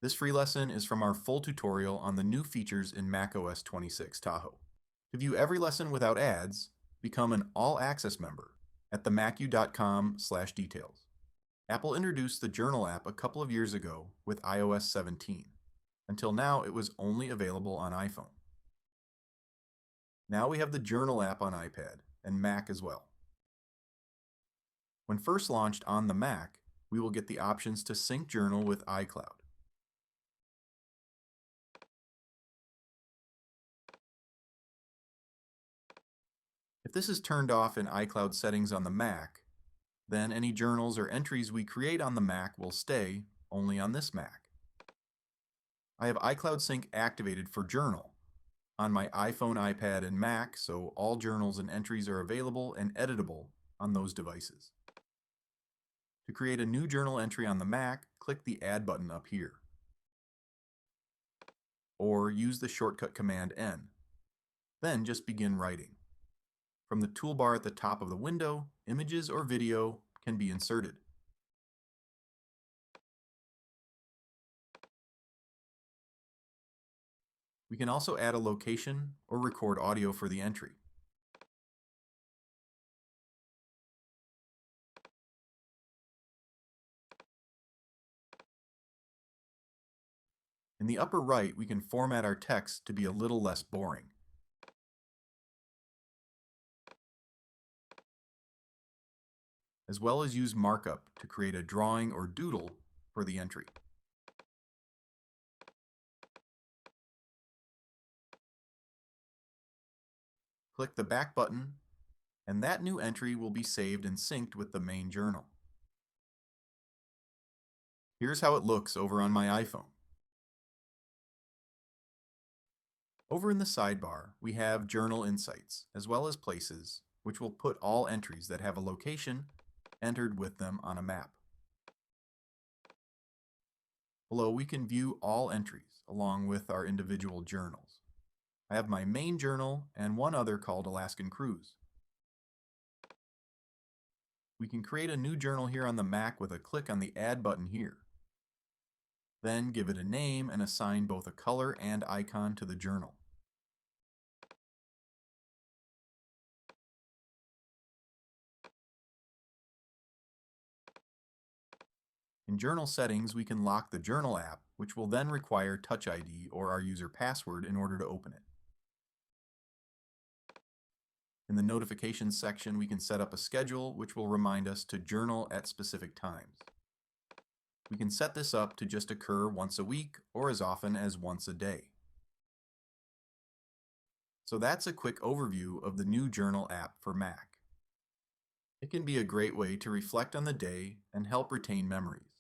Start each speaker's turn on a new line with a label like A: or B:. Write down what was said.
A: This free lesson is from our full tutorial on the new features in macOS 26 Tahoe. To view every lesson without ads, become an all-access member at themacu.com/details. Apple introduced the Journal app a couple of years ago with iOS 17. Until now, it was only available on iPhone. Now we have the Journal app on iPad and Mac as well. When first launched on the Mac, we will get the options to sync Journal with iCloud. If this is turned off in iCloud settings on the Mac, then any journals or entries we create on the Mac will stay only on this Mac. I have iCloud Sync activated for Journal on my iPhone, iPad, and Mac, so all journals and entries are available and editable on those devices. To create a new journal entry on the Mac, click the Add button up here, or use the shortcut command N. Then just begin writing. From the toolbar at the top of the window, images or video can be inserted. We can also add a location or record audio for the entry. In the upper right, we can format our text to be a little less boring. As well as use markup to create a drawing or doodle for the entry. Click the back button, and that new entry will be saved and synced with the main journal. Here's how it looks over on my iPhone. Over in the sidebar, we have Journal Insights, as well as Places, which will put all entries that have a location entered with them on a map. Below, we can view all entries, along with our individual journals. I have my main journal and one other called Alaskan Cruise. We can create a new journal here on the Mac with a click on the Add button here. Then give it a name and assign both a color and icon to the journal. In Journal Settings, we can lock the Journal app, which will then require Touch ID or our user password in order to open it. In the Notifications section, we can set up a schedule which will remind us to journal at specific times. We can set this up to just occur once a week or as often as once a day. So that's a quick overview of the new Journal app for Mac. It can be a great way to reflect on the day and help retain memories.